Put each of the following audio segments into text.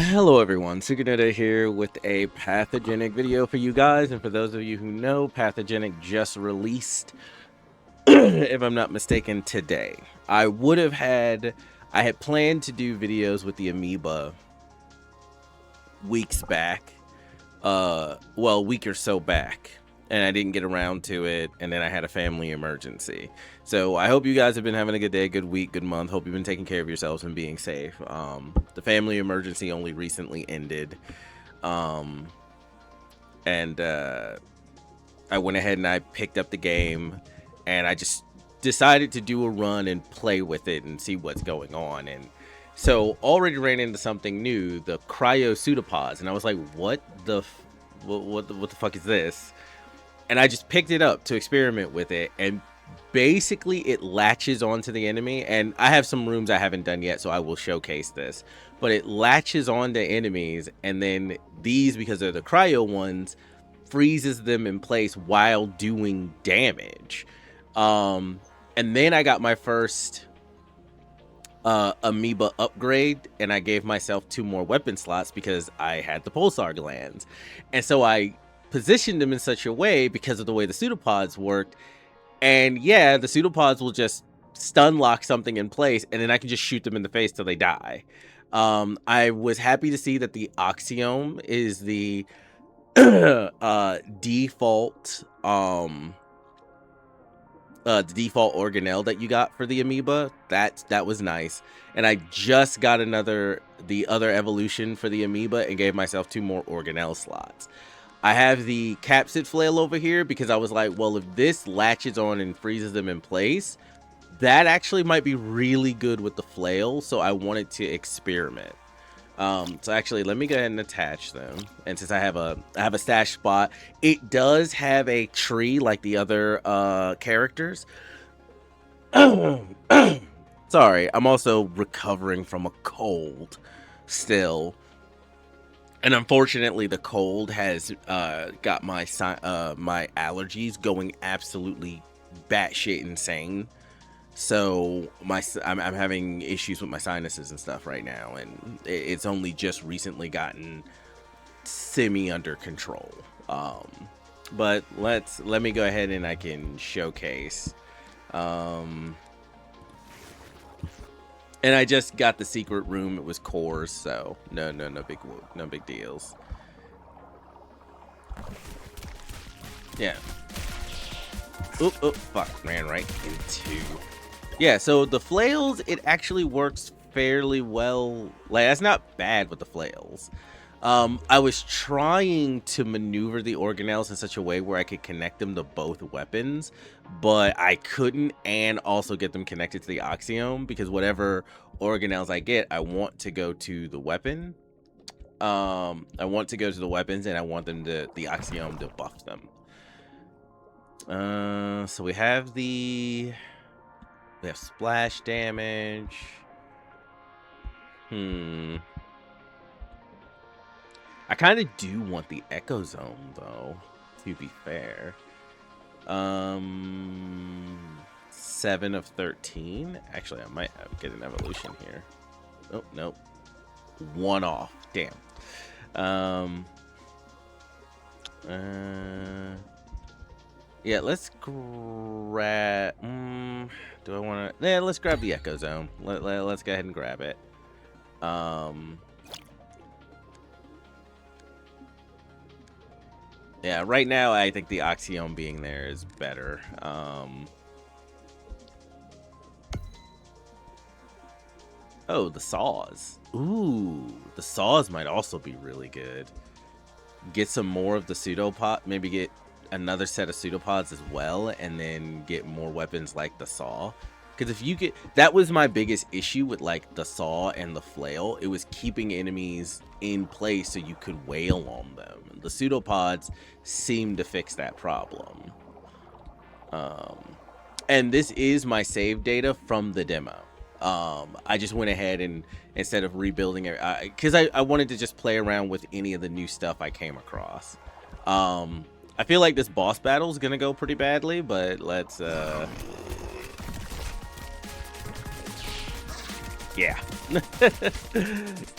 Hello everyone, Suganetta here with a Pathogenic video for you guys, and for those of you who know, Pathogenic just released, if I'm not mistaken, today. I had planned to do videos with the Amoeba weeks back, a week or so back, and I didn't get around to it, and then I had a family emergency. So I hope you guys have been having a good day, good week, good month. Hope you've been taking care of yourselves and being safe. The family emergency only recently ended, and I went ahead and I picked up the game, and I just decided to do a run and play with it and see what's going on. And so already ran into something new, the cryo pseudopods, and I was like, what the fuck is this? And I just picked it up to experiment with it, and basically it latches onto the enemy. And I have some rooms I haven't done yet, so I will showcase this, but it latches onto enemies, and then these, because they're the cryo ones, freezes them in place while doing damage. And then I got my first Amoeba upgrade, and I gave myself 2 more weapon slots because I had the pulsar glands. And so I positioned them in such a way, because of the way the pseudopods worked, and yeah, the pseudopods will just stun lock something in place, and then I can just shoot them in the face till they die. I was happy to see that the Oxiome is the default the default organelle that you got for the Amoeba. That was nice. And I just got the other evolution for the Amoeba and gave myself 2 more organelle slots. I have the capsid flail over here because I was like, well, if this latches on and freezes them in place, that actually might be really good with the flail, so I wanted to experiment. So actually, let me go ahead and attach them. And since I have a stash spot, it does have a tree like the other characters. Sorry, I'm also recovering from a cold still. And unfortunately, the cold has got my allergies going absolutely batshit insane. So I'm having issues with my sinuses and stuff right now, and it's only just recently gotten semi under control. But let me go ahead and I can showcase. And I just got the secret room. It was cores, so no big deals. Yeah. Oop, fuck, ran right into. Yeah, so the flails, it actually works fairly well. Like, that's not bad with the flails. I was trying to maneuver the organelles in such a way where I could connect them to both weapons, but I couldn't, and also get them connected to the Oxiome, because whatever organelles I get, I want to go to the weapon. I want to go to the weapons, and I want them to, the Oxiome, to buff them. So we have splash damage. I kind of do want the Echo Zone, though, to be fair. 7 of 13. Actually, I might get an evolution here. Oh, nope. 1 off. Damn. Yeah, let's grab. Do I want to? Yeah, let's grab the Echo Zone. Let's go ahead and grab it. Yeah, right now I think the Oxiome being there is better. Oh, the saws. Ooh, the saws might also be really good. Get some more of the pseudopod. Maybe get another set of pseudopods as well, and then get more weapons like the saw. Because if you get, that was my biggest issue with like the saw and the flail. It was keeping enemies in place so you could wail on them. The pseudopods seem to fix that problem. And this is my save data from the demo. I just went ahead and, instead of rebuilding it, because I wanted to just play around with any of the new stuff I came across. I feel like this boss battle is gonna go pretty badly, but let's Yeah.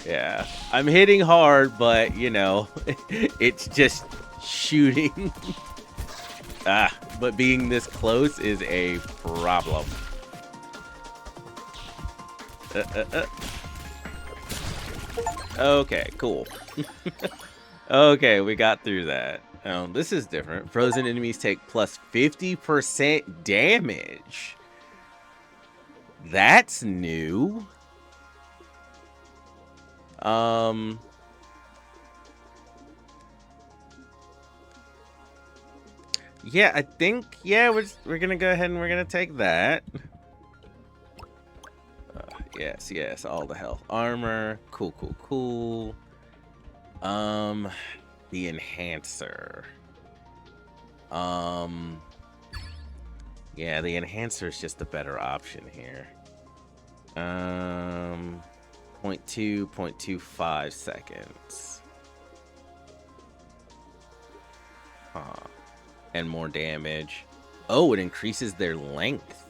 Yeah. I'm hitting hard, but, you know, it's just shooting. But being this close is a problem. Okay, cool. Okay, we got through that. This is different. Frozen enemies take plus 50% damage. That's new. Yeah, I think, yeah, we're gonna go ahead and we're gonna take that. Yes, all the health armor. Cool. The enhancer. Yeah, the enhancer is just a better option here. 0.25 seconds. And more damage. Oh, it increases their length.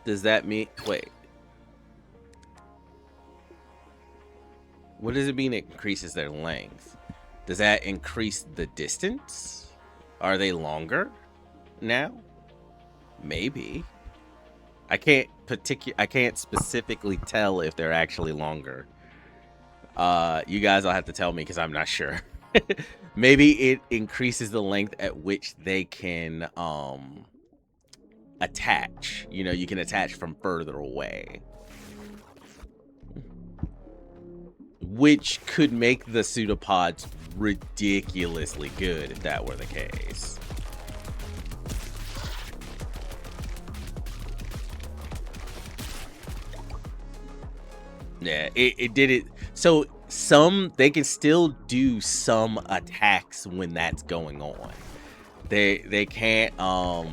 Does that mean... Wait. What does it mean it increases their length? Does that increase the distance? Are they longer now? Maybe. I can't specifically tell if they're actually longer. You guys will have to tell me because I'm not sure. Maybe it increases the length at which they can attach. You know, you can attach from further away. Which could make the pseudopods ridiculously good if that were the case. Yeah, it did it. So they can still do some attacks when that's going on. They can't Oh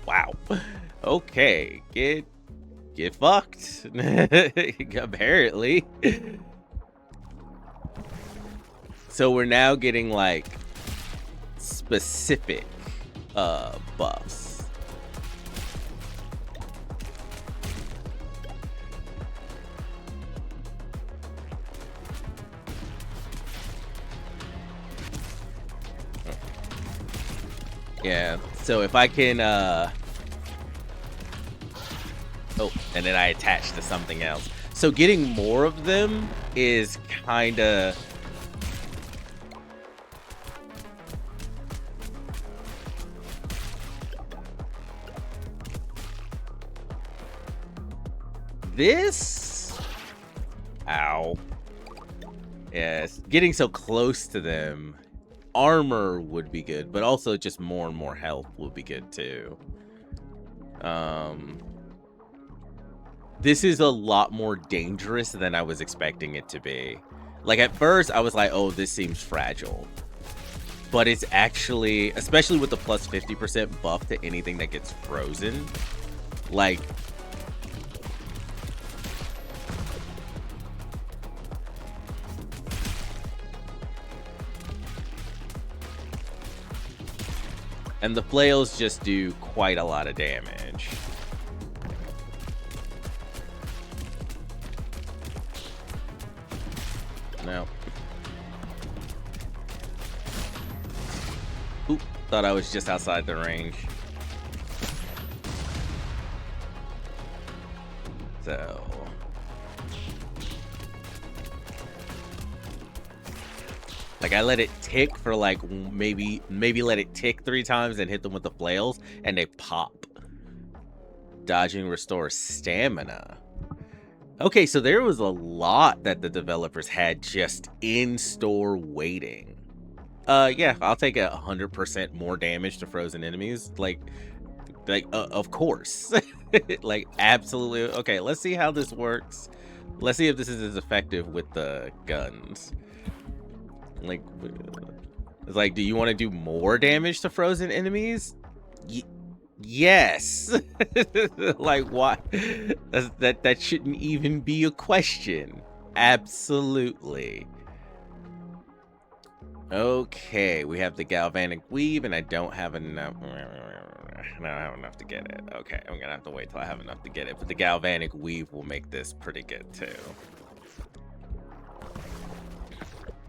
wow. Okay, get fucked. Apparently. So we're now getting like specific buffs. Yeah, so if I can oh, and then I attach to something else. So getting more of them is kinda this. Ow. Yes, getting so close to them. Armor would be good, but also just more and more health would be good too. This is a lot more dangerous than I was expecting it to be. Like at first I was like, oh, this seems fragile. But it's actually, especially with the plus 50% buff to anything that gets frozen, like and the flails just do quite a lot of damage. No. Oop, thought I was just outside the range. So like I let it tick for like maybe let it tick 3 times and hit them with the flails and they pop. Dodging restores stamina. Okay, so there was a lot that the developers had just in store waiting. Yeah, I'll take 100% more damage to frozen enemies. Like of course. Like absolutely. Okay, let's see how this works. Let's see if this is as effective with the guns. Like, it's like, do you want to do more damage to frozen enemies? Yes. Like, why? That shouldn't even be a question. Absolutely. Okay, we have the galvanic weave, and I don't have enough. I don't have enough to get it. Okay, I'm gonna have to wait till I have enough to get it. But the galvanic weave will make this pretty good too.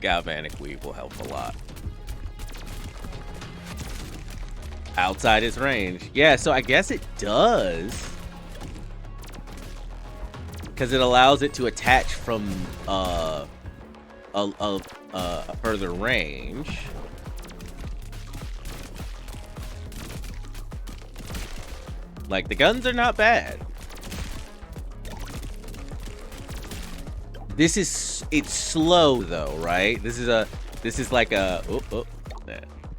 Galvanic weave will help a lot. Outside its range. Yeah, so I guess it does. Because it allows it to attach from a further range. Like, the guns are not bad. It's slow though, right? This is like a,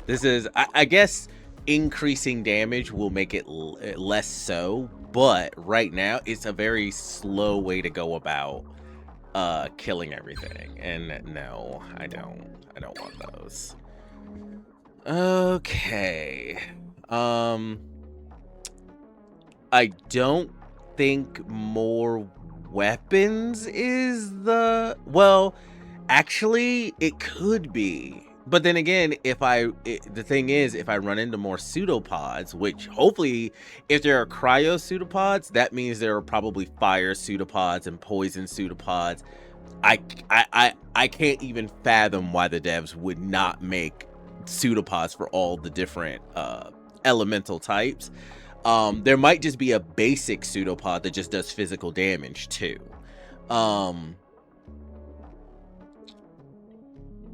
this is, I guess increasing damage will make it less so, but right now it's a very slow way to go about killing everything. And no, I don't want those. Okay. I don't think more weapons is the, well, actually it could be, but then again, the thing is, if I run into more pseudopods, which hopefully if there are cryo pseudopods, that means there are probably fire pseudopods and poison pseudopods. I can't even fathom why the devs would not make pseudopods for all the different elemental types. There might just be a basic pseudopod that just does physical damage too.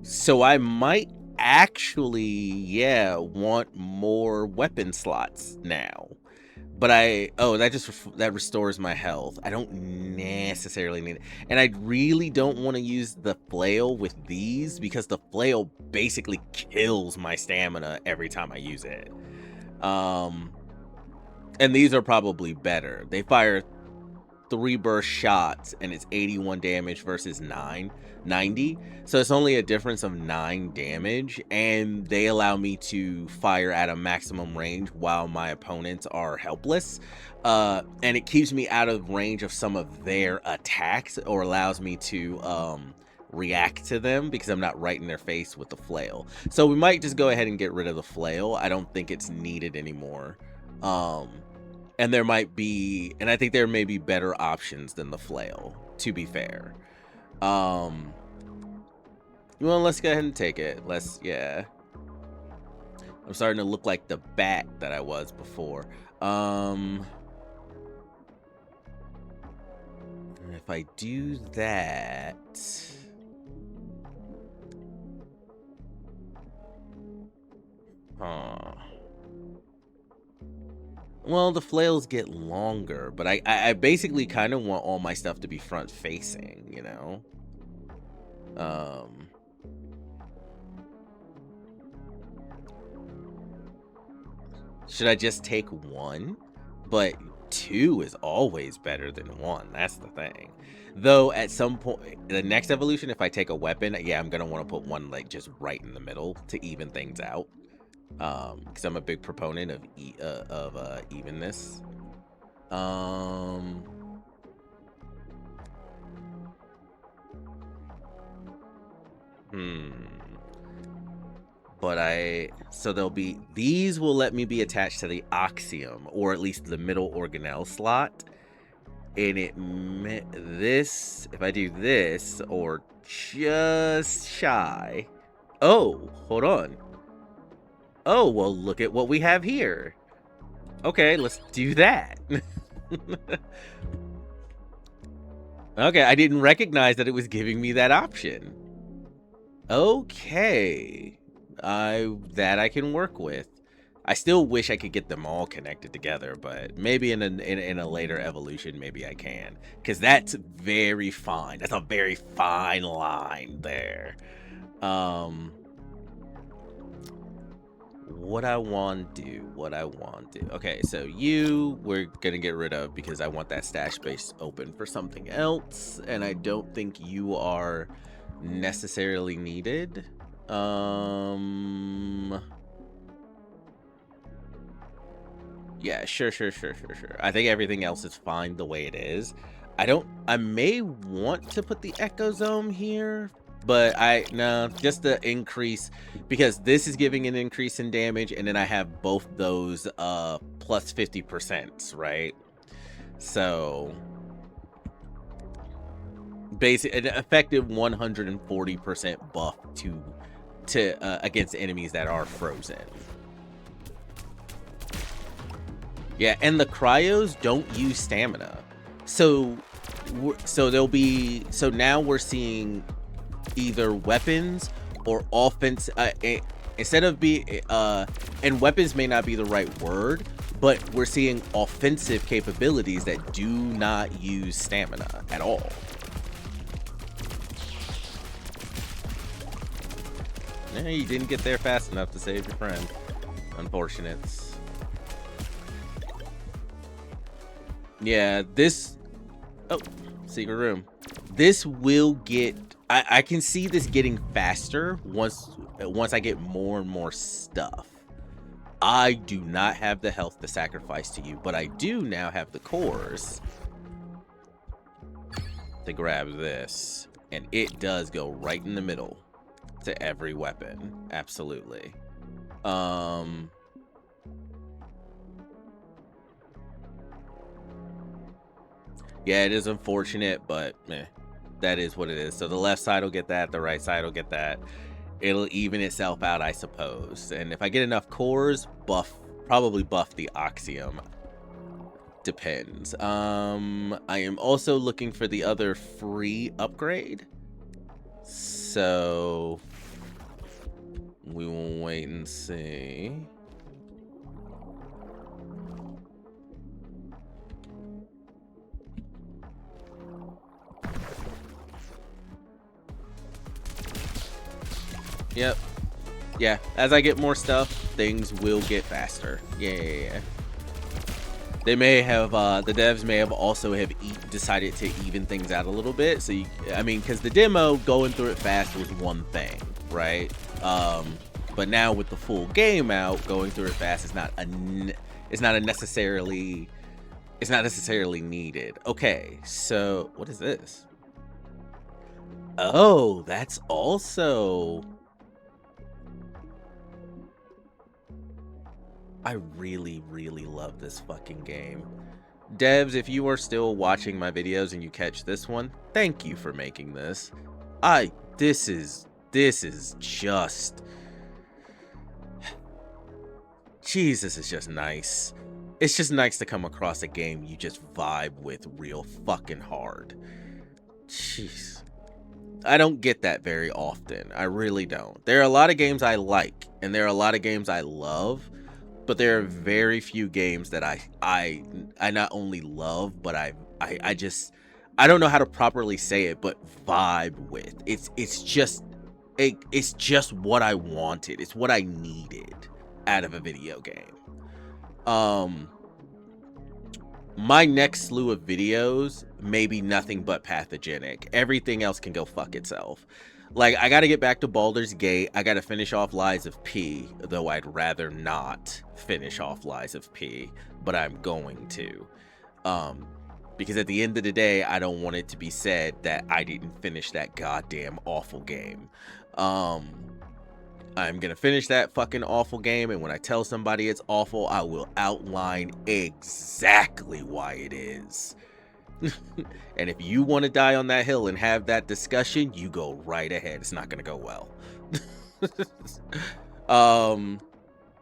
So I might actually, yeah, want more weapon slots now. But that restores my health. I don't necessarily need it. And I really don't want to use the flail with these because the flail basically kills my stamina every time I use it. And these are probably better. They fire 3 burst shots and it's 81 damage versus 90. So it's only a difference of 9 damage, and they allow me to fire at a maximum range while my opponents are helpless. And it keeps me out of range of some of their attacks, or allows me to react to them because I'm not right in their face with the flail. So we might just go ahead and get rid of the flail. I don't think it's needed anymore. And there might be, and I think there may be better options than the flail, to be fair. Well, let's go ahead and take it. Yeah. I'm starting to look like the bat that I was before. If I do that... Well, the flails get longer, but I basically kind of want all my stuff to be front facing, you know? Should I just take 1? But 2 is always better than 1. That's the thing. Though at some point, the next evolution, if I take a weapon, yeah, I'm gonna want to put 1 like just right in the middle to even things out. Because I'm a big proponent of evenness. But so there'll be, these will let me be attached to the Oxium, or at least the middle organelle slot. And this, if I do this, or just shy. Oh, hold on. Oh, well, look at what we have here. Okay, let's do that. Okay, I didn't recognize that it was giving me that option. Okay. That I can work with. I still wish I could get them all connected together, but maybe in a later evolution, maybe I can. Because that's very fine. That's a very fine line there. What I want to do. Okay, so we're gonna get rid of because I want that stash space open for something else, and I don't think you are necessarily needed. Yeah, sure. I think everything else is fine the way it is. I may want to put the ecosome here, But no, just the increase, because this is giving an increase in damage, and then I have both those plus 50%, right? So basically an effective 140% buff to against enemies that are frozen. Yeah, and the cryos don't use stamina. So now we're seeing either weapons or offense, instead of and weapons may not be the right word, but we're seeing offensive capabilities that do not use stamina at all. Yeah, you didn't get there fast enough to save your friend. Unfortunate. Yeah, this... Oh, secret room. This will get... I can see this getting faster once I get more and more stuff. I do not have the health to sacrifice to you, but I do now have the cores to grab this. And it does go right in the middle to every weapon. Absolutely. Yeah, it is unfortunate, but that is what it is. So the left side will get that, the right side will get that. It'll even itself out, I suppose. And if I get enough cores, probably buff the Oxium. Depends. I am also looking for the other free upgrade. So we will wait and see. Yep. Yeah, as I get more stuff, things will get faster. Yeah. They may have, the devs may have also decided to even things out a little bit. So, I mean, because the demo, going through it fast was one thing, right? But now with the full game out, going through it fast is not necessarily needed. Okay, so what is this? Oh, that's also... I really, really love this fucking game. Devs, if you are still watching my videos and you catch this one, thank you for making this. This is just... Jesus, is just nice. It's just nice to come across a game you just vibe with real fucking hard. Jeez. I don't get that very often. I really don't. There are a lot of games I like, and there are a lot of games I love, but there are very few games that I not only love, but I don't know how to properly say it, but vibe with. It's just what I wanted. It's what I needed out of a video game. My next slew of videos may be nothing but Pathogenic. Everything else can go fuck itself. Like, I gotta get back to Baldur's Gate. I gotta finish off Lies of P, though I'd rather not finish off Lies of P, but I'm going to. Because at the end of the day, I don't want it to be said that I didn't finish that goddamn awful game. I'm gonna finish that fucking awful game, and when I tell somebody it's awful, I will outline exactly why it is. And if you want to die on that hill and have that discussion, you go right ahead. It's not gonna go well.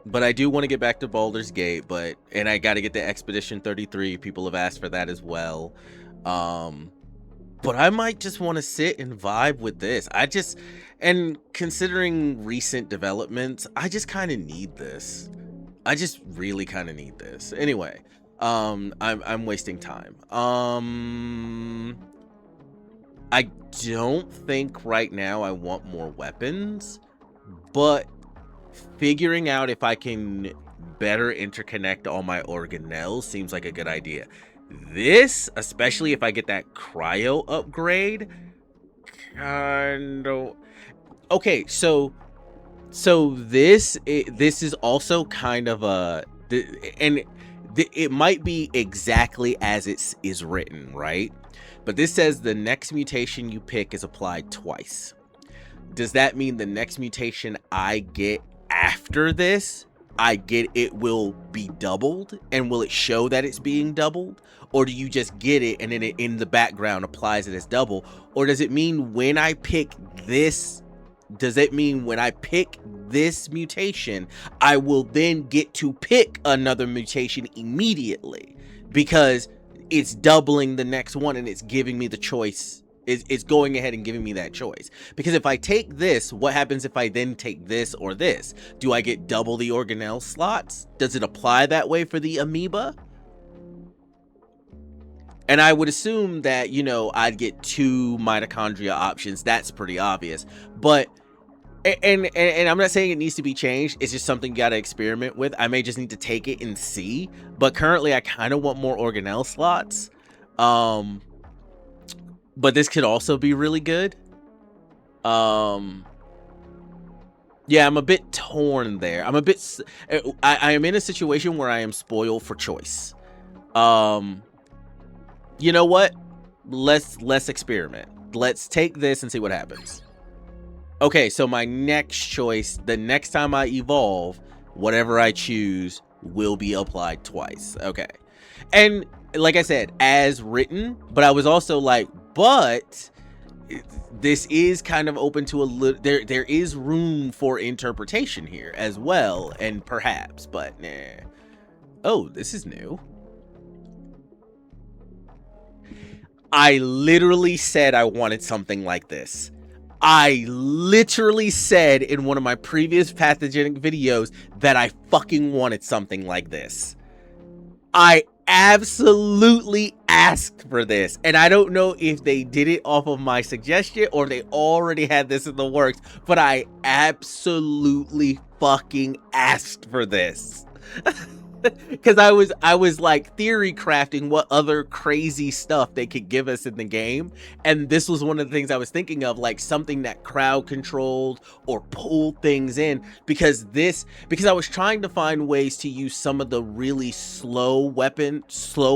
But I do want to get back to Baldur's Gate, and I got to get the Expedition 33. People have asked for that as well. But I might just want to sit and vibe with this. And considering recent developments, I just kind of need this. I just really kind of need this. Anyway, I'm wasting time. I don't think right now I want more weapons, but figuring out if I can better interconnect all my organelles seems like a good idea. This, especially if I get that cryo upgrade, kind of... Okay, so this is also kind of it might be exactly as it is written, right? But this says the next mutation you pick is applied twice. does that mean the next mutation I get after this, it will be doubled? And will it show that it's being doubled? Or do you just get it and then it in the background applies it as double? Or does it mean when I pick this, does it mean when I pick this mutation, I will then get to pick another mutation immediately? Because it's doubling the next one and it's giving me the choice. It's going ahead and giving me that choice. Because if I take this, what happens if I then take this or this? Do I get double the organelle slots? Does it apply that way for the amoeba? And I would assume that, you know, I'd get 2 mitochondria options. That's pretty obvious. But, and I'm not saying it needs to be changed. It's just something you got to experiment with. I may just need to take it and see. But currently, I kind of want more organelle slots. But this could also be really good. Yeah, I'm a bit torn there. I am in a situation where I am spoiled for choice. You know what? Let's experiment. Let's take this and see what happens. Okay, so my next choice, the next time I evolve, whatever I choose will be applied twice. Okay. And like I said, as written, but I was also like, but this is kind of open to a little, there is room for interpretation here as well, and perhaps, but nah. Oh, this is new. I literally said I wanted something like this. I literally said in one of my previous Pathogenic videos that I fucking wanted something like this. I absolutely asked for this, and I don't know if they did it off of my suggestion or they already had this in the works, but I absolutely fucking asked for this. Because I was like theory crafting what other crazy stuff they could give us in the game, and this was one of the things I was thinking of, like something that crowd controlled or pulled things in, because I was trying to find ways to use some of the really slow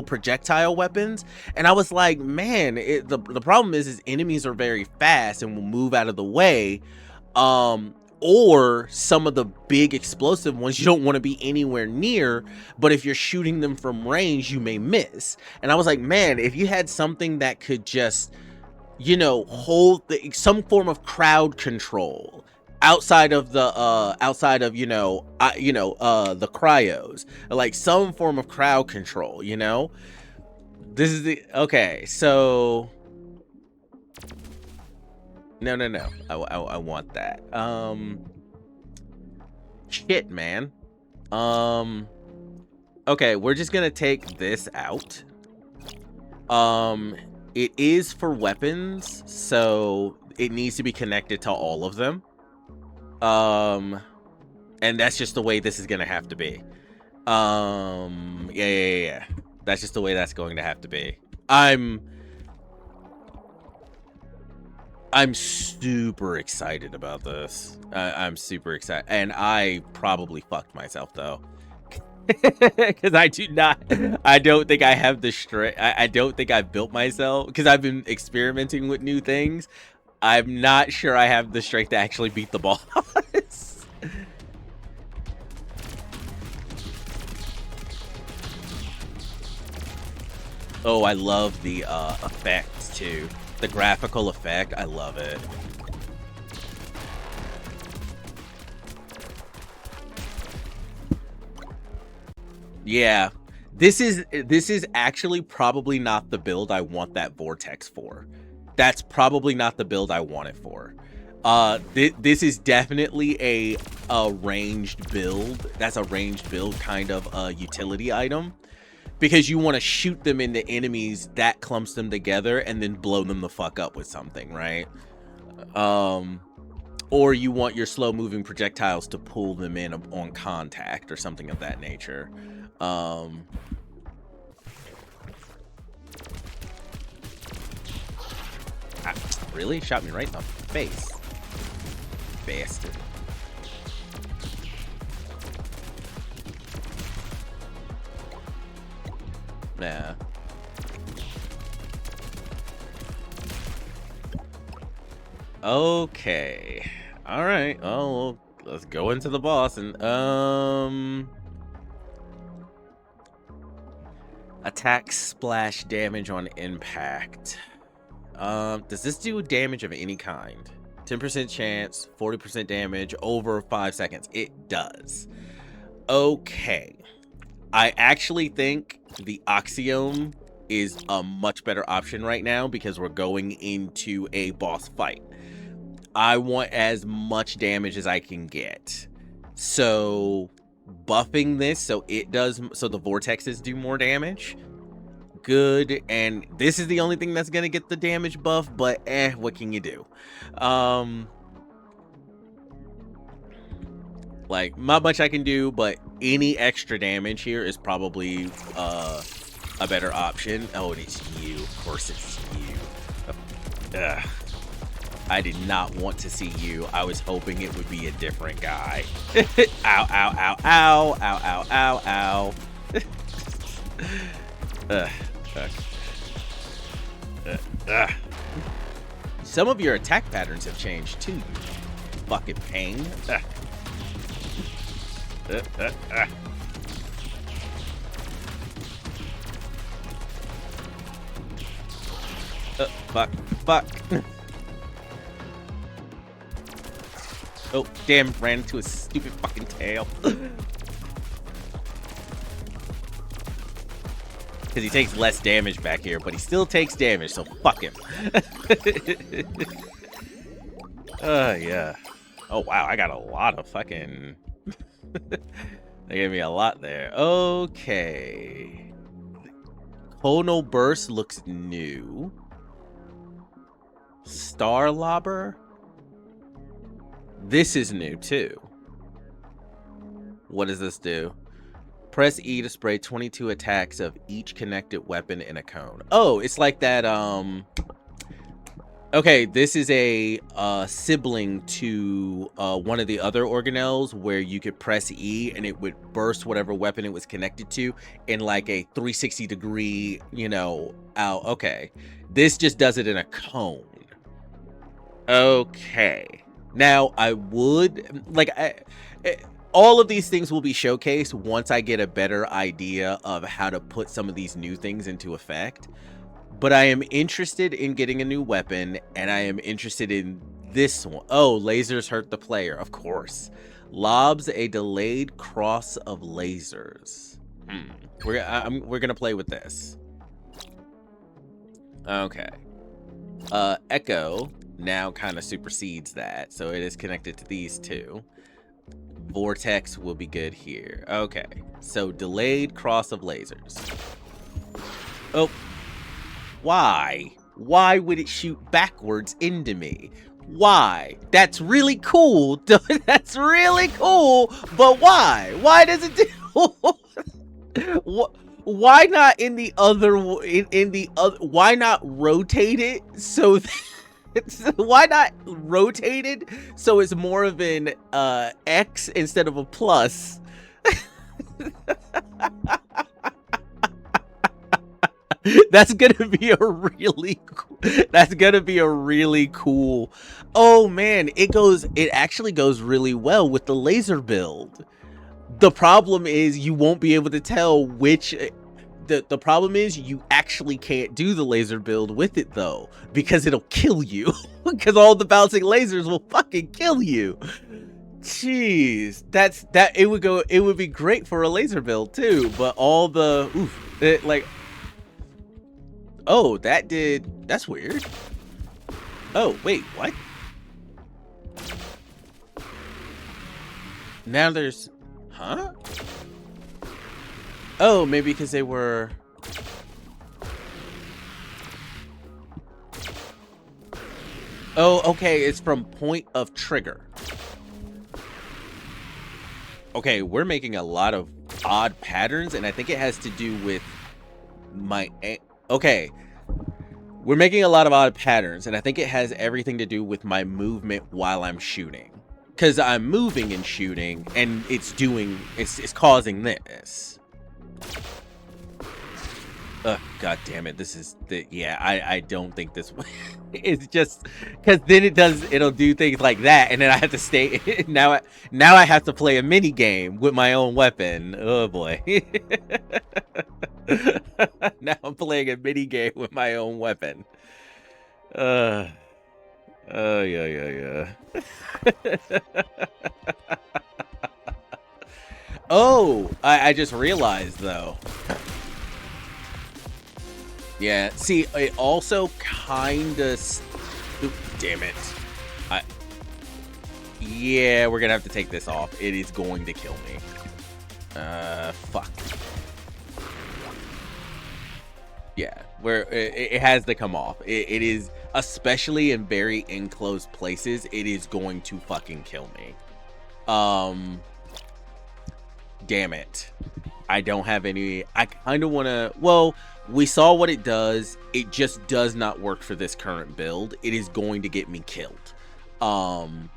projectile weapons, and I was like, man, the problem is enemies are very fast and will move out of the way. Or some of the big explosive ones you don't want to be anywhere near, but if you're shooting them from range, you may miss. And I was like, man, if you had something that could just, you know, hold some form of crowd control outside of the the cryos, like some form of crowd control, you know. This is the okay, so no. I want that. Shit, man. Okay, we're just gonna take this out. It is for weapons, so it needs to be connected to all of them. And that's just the way this is gonna have to be. Yeah. That's just the way that's going to have to be. I'm super excited about this. I'm super excited, and I probably fucked myself though, because I don't think I have the strength. I don't think I built myself, because I've been experimenting with new things. I'm not sure I have the strength to actually beat the boss. Oh, I love the effects too. The graphical effect, I love it. Yeah, this is actually probably not the build I want that vortex for. That's probably not the build I want it for. This is definitely a ranged build. That's a ranged build kind of utility item. Because you want to shoot them into enemies, that clumps them together, and then blow them the fuck up with something, right? Or you want your slow-moving projectiles to pull them in on contact or something of that nature. Really? Shot me right in the face. Bastard. Yeah. Okay. All right. Oh, well, let's go into the boss and attack splash damage on impact. Does this do damage of any kind? 10% chance, 40% damage over 5 seconds. It does. Okay. I actually think the Oxiome is a much better option right now because we're going into a boss fight. I want as much damage as I can get. So buffing this so it does, so the vortexes do more damage. Good. And this is the only thing that's gonna get the damage buff, but what can you do? Like, not much I can do, but any extra damage here is probably a better option. Oh, and it's you. Of course it's you. I did not want to see you. I was hoping it would be a different guy. Ow, ow, ow, ow, ow, ow, ow, ow. Some of your attack patterns have changed too, you fucking pain. Fuck. Oh, damn, ran into a stupid fucking tail. Because he takes less damage back here, but he still takes damage, so fuck him. Yeah. Oh, wow, I got a lot of fucking... They gave me a lot there. Okay. Conal Burst looks new. Star Lobber? This is new too. What does this do? Press E to spray 22 attacks of each connected weapon in a cone. Oh, it's like that, okay, this is a sibling to one of the other organelles where you could press E and it would burst whatever weapon it was connected to in like a 360 degree, you know, out. Okay. This just does it in a cone. Okay. Now, I would, like, all of these things will be showcased once I get a better idea of how to put some of these new things into effect. But I am interested in getting a new weapon, and I am interested in this one. Oh, lasers hurt the player, of course. Lobs a delayed cross of lasers. We're gonna play with this. Okay. Echo now kind of supersedes that, so it is connected to these two. Vortex will be good here. Okay, so delayed cross of lasers. Oh. Why? Why would it shoot backwards into me? Why? That's really cool. That's really cool. But why? Why does it do? Why not in the other? In the other? Why not rotate it so? Why not rotate it so it's more of an X instead of a plus? That's gonna be a really cool, that's gonna be a really cool. Oh man, it actually goes really well with the laser build. The problem is you won't be able to tell which the problem is you actually can't do the laser build with it though, because it'll kill you. Because all the bouncing lasers will fucking kill you. Jeez, it would be great for a laser build too, but all the like, oh, that's weird. Oh, wait, what? Now there's, huh? Oh, maybe because they were... Oh, okay, it's from point of trigger. Okay, we're making a lot of odd patterns, and I think it has to do with my... Okay, we're making a lot of odd patterns, and I think it has everything to do with my movement while I'm shooting. Because I'm moving and shooting, and it's causing this. God damn it. This is the, yeah, I don't think this it's just because then it'll do things like that, and then I have to stay now I have to play a mini game with my own weapon. Oh boy. Now I'm playing a mini game with my own weapon. Uh yeah. Oh, I just realized though. Yeah, see, it also kinda damn it. I Yeah, we're gonna have to take this off. It is going to kill me. Fuck. Yeah, it has to come off. It is, especially in very enclosed places, it is going to fucking kill me. Damn it. I don't have any. I kind of want to. Well, we saw what it does. It just does not work for this current build. It is going to get me killed. I'm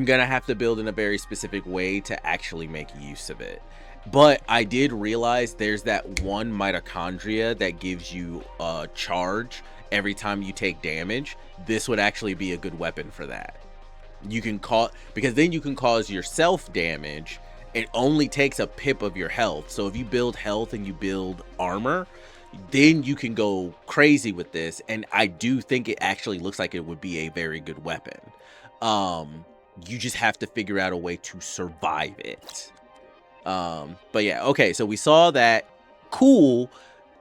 gonna have to build in a very specific way to actually make use of it. But I did realize there's that one mitochondria that gives you a charge every time you take damage. This would actually be a good weapon for that. You can because then you can cause yourself damage. It only takes a pip of your health. So if you build health and you build armor, then you can go crazy with this. And I do think it actually looks like it would be a very good weapon. You just have to figure out a way to survive it. But yeah, okay, so we saw that. Cool.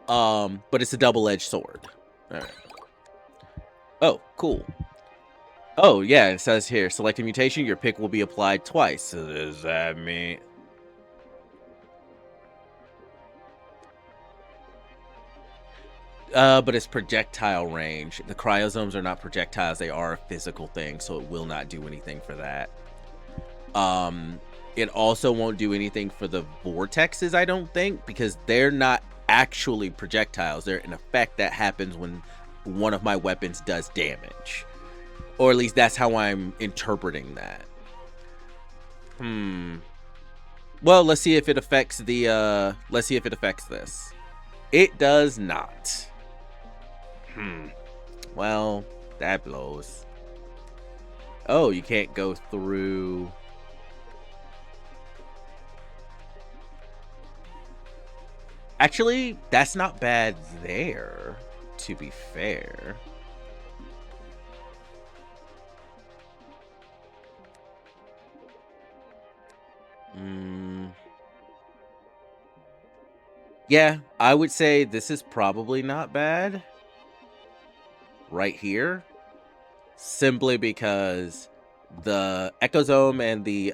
But it's a double-edged sword. All right. Oh, cool. Oh, yeah, it says here, select a mutation, your pick will be applied twice. So does that mean... but it's projectile range. The cryosomes are not projectiles, they are a physical thing, so it will not do anything for that. It also won't do anything for the vortexes, I don't think, because they're not actually projectiles. They're an effect that happens when one of my weapons does damage. Or at least that's how I'm interpreting that. Well, let's see if it affects the, let's see if it affects this. It does not. Well, that blows. Oh, you can't go through... Actually, that's not bad there, to be fair. Yeah, I would say this is probably not bad. Right here. Simply because the ecosome and the,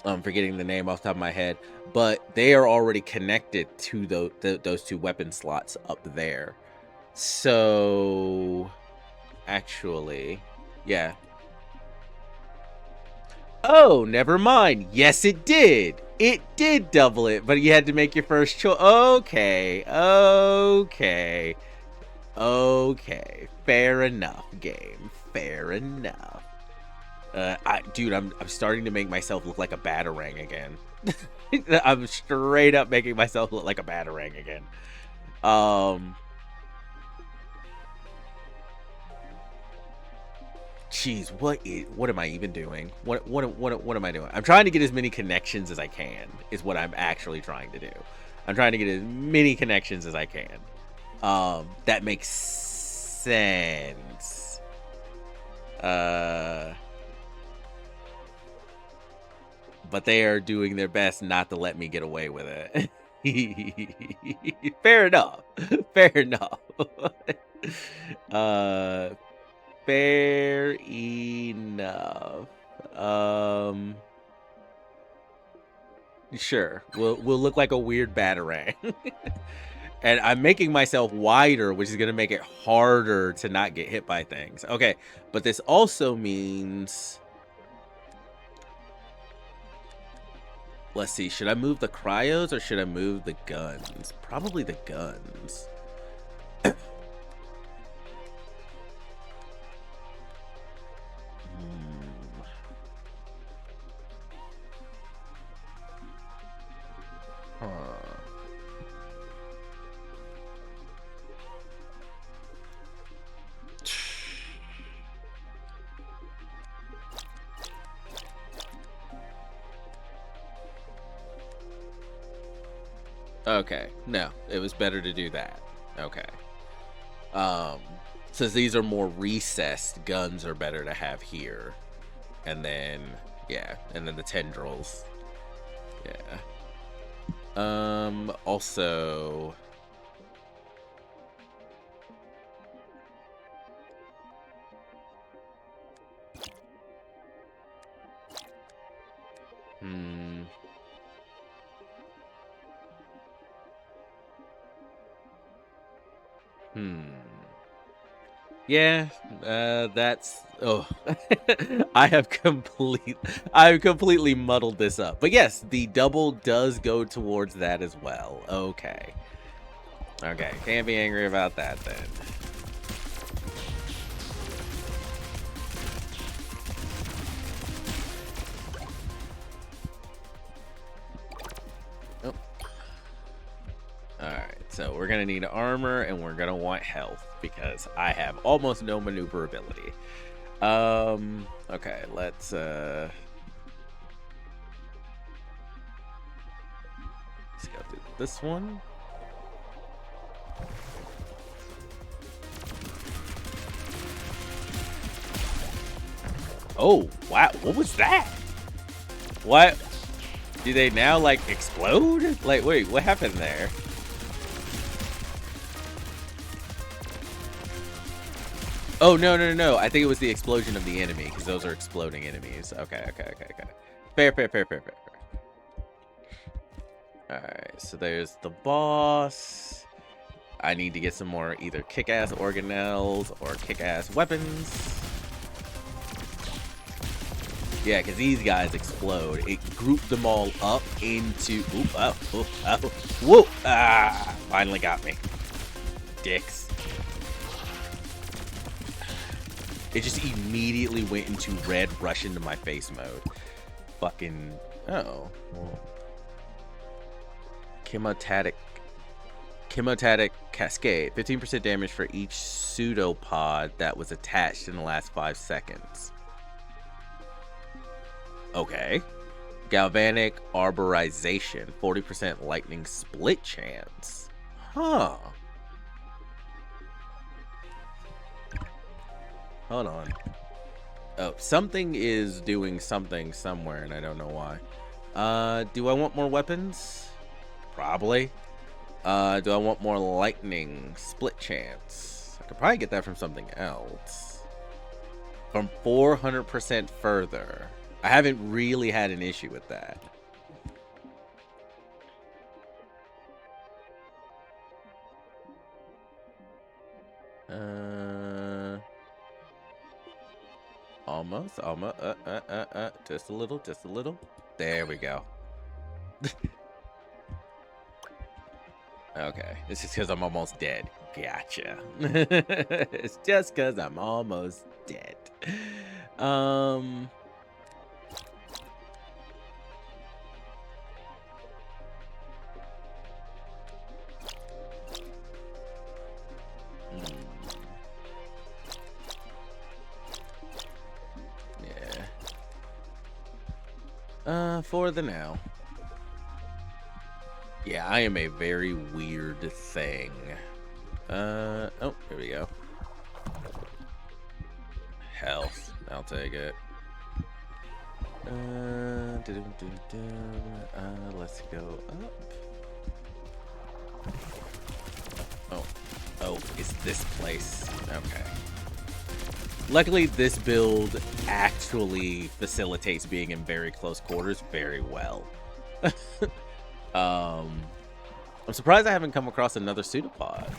I'm forgetting the name off the top of my head, but they are already connected to those two weapon slots up there. So, actually, yeah. Oh, never mind. Yes, it did. It did double it, but you had to make your first choice. Okay. Fair enough, game. Fair enough. Dude, I'm starting to make myself look like a batarang again. I'm straight up making myself look like a batarang again. Jeez, what am I even doing? What am I doing? I'm trying to get as many connections as I can, is what I'm actually trying to do. I'm trying to get as many connections as I can. That makes sense. But they are doing their best not to let me get away with it. Fair enough. Fair enough. Fair enough. Sure. We'll look like a weird batarang. And I'm making myself wider, which is going to make it harder to not get hit by things. Okay, but this also means... Let's see, should I move the cryos or should I move the guns? Probably the guns. Okay, no, it was better to do that. Okay. Um, since these are more recessed, guns are better to have here. And then, yeah, and then the tendrils. Yeah. Also... Yeah, that's I've completely muddled this up. But yes, the double does go towards that as well. Okay. Okay, can't be angry about that then. Oh. Alright, so we're gonna need armor and we're gonna want health because I have almost no maneuverability. Okay, let's go through this one. Oh, wow, what was that? What? Do they now, like, explode? Like, wait, what happened there? Oh, no, no, no, no. I think it was the explosion of the enemy, because those are exploding enemies. Okay, okay, okay, okay. Fair, fair, fair, fair, fair, fair. Alright, so there's the boss. I need to get some more either kick-ass organelles or kick-ass weapons. Yeah, because these guys explode. It grouped them all up into... Ooh, oh, oh, oh. Whoa! Ah! Finally got me. Dicks. It just immediately went into red rush into my face mode. Fucking... Oh. Well. Chemotatic cascade. 15% damage for each pseudopod that was attached in the last 5 seconds. Okay. Galvanic arborization. 40% lightning split chance. Huh. Hold on. Oh, something is doing something somewhere and I don't know why. Do I want more weapons? Probably. Do I want more lightning split chance? I could probably get that from something else. From 400% further. I haven't really had an issue with that. Almost. Just a little. There we go. Okay, this is because I'm almost dead. Gotcha. It's just because I'm almost dead. Yeah. For the now. Yeah, I am a very weird thing. Oh, here we go. Health. I'll take it. Let's go up. Oh, it's this place. Okay. Luckily, this build actually facilitates being in very close quarters very well. I'm surprised I haven't come across another pseudopod.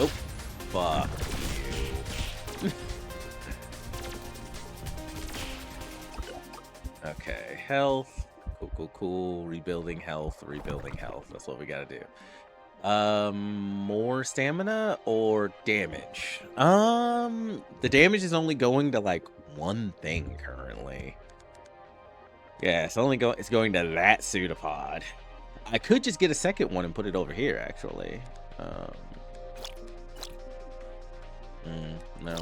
Oh, fuck you. Okay, health. Cool. Rebuilding health. That's what we gotta do. More stamina or damage? The damage is only going to like one thing currently. Yeah, it's going to that pseudopod. I could just get a second one and put it over here actually. No.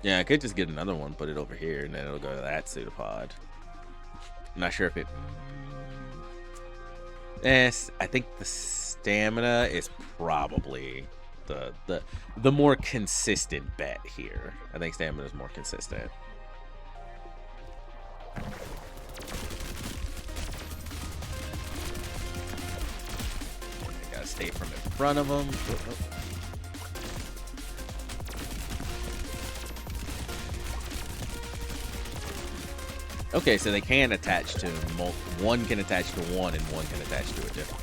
Yeah, I could just get another one, put it over here, and then it'll go to that pseudopod. I'm not sure if it... Yes, I think the stamina is probably the more consistent bet here. I think stamina is more consistent. I gotta stay from in front of them. Okay, so they can attach to one can attach to one and one can attach to a different.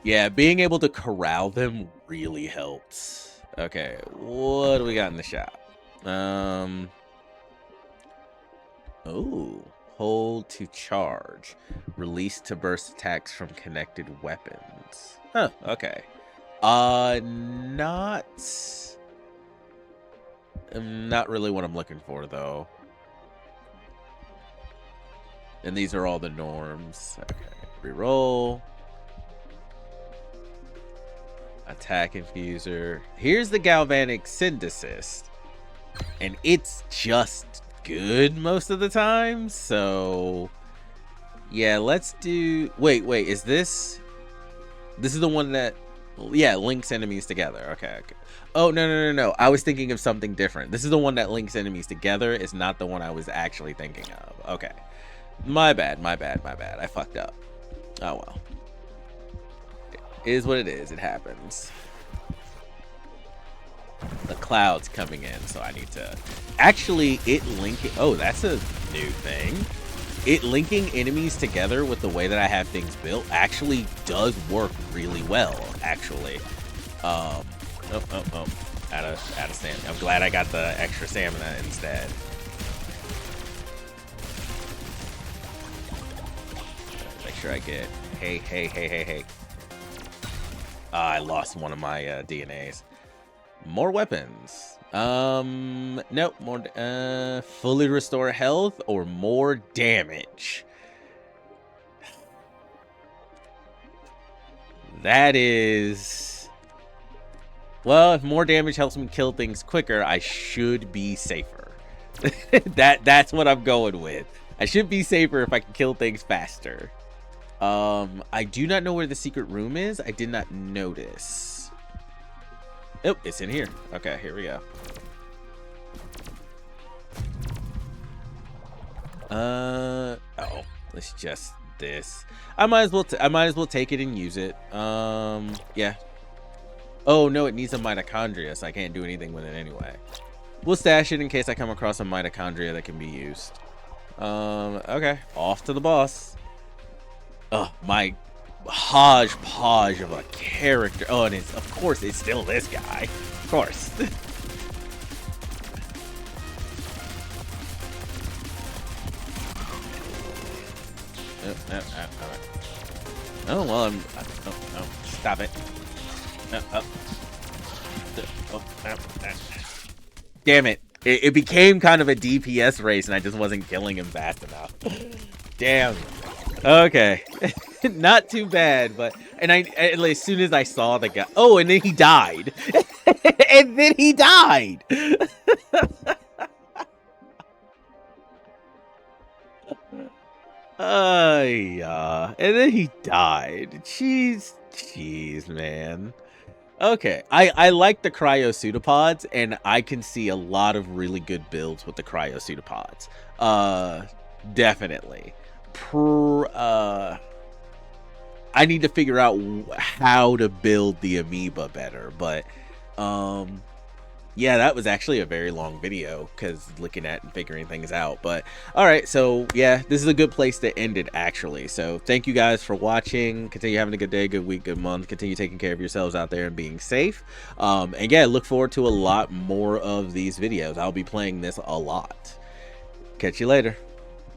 Yeah, being able to corral them really helps. Okay, what do we got in the shop? Oh, hold to charge. Release to burst attacks from connected weapons. Huh, okay. Not really what I'm looking for, though. And these are all the norms. Okay, reroll. Attack infuser. Here's the galvanic synthesis. And it's just good most of the time. So, yeah, let's do... Wait, is this... This is the one that... Yeah, links enemies together. Okay. Oh, no. I was thinking of something different. This is the one that links enemies together. It's not the one I was actually thinking of. Okay. My bad. I fucked up. Oh, well. It is what it is. It happens. The cloud's coming in, so I need to... Actually, it linking... Oh, that's a new thing. It linking enemies together with the way that I have things built actually does work really well, actually. Oh. Out of stamina. I'm glad I got the extra stamina instead. Make sure I get... Hey. I lost one of my DNAs. More weapons. Nope. More. Fully restore health or more damage. That is... Well, if more damage helps me kill things quicker, I should be safer. That's what I'm going with. I should be safer if I can kill things faster. I do not know where the secret room is. I did not notice. Oh, it's in here. Okay, here we go. Oh, let's just this. I might as well take it and use it. Yeah. Oh no, it needs a mitochondria, so I can't do anything with it anyway. We'll stash it in case I come across a mitochondria that can be used. Okay, off to the boss. Oh, my hodgepodge of a character. Oh, and it's, of course, it's still this guy. Of course. Oh, well, oh, stop it. Damn it. It became kind of a DPS race, and I just wasn't killing him fast enough. Damn. Okay. Not too bad, but... And as soon as I saw the guy... Oh, and then he died. And then he died. Yeah. And then he died. Jeez, man. Okay, I like the cryo pseudopods, and I can see a lot of really good builds with the cryo pseudopods. Definitely. I need to figure out how to build the amoeba better, but yeah, that was actually a very long video because looking at and figuring things out. But all right, so yeah, this is a good place to end it actually. So thank you guys for watching. Continue having a good day, good week, good month. Continue taking care of yourselves out there and being safe. And yeah, look forward to a lot more of these videos. I'll be playing this a lot. Catch you later.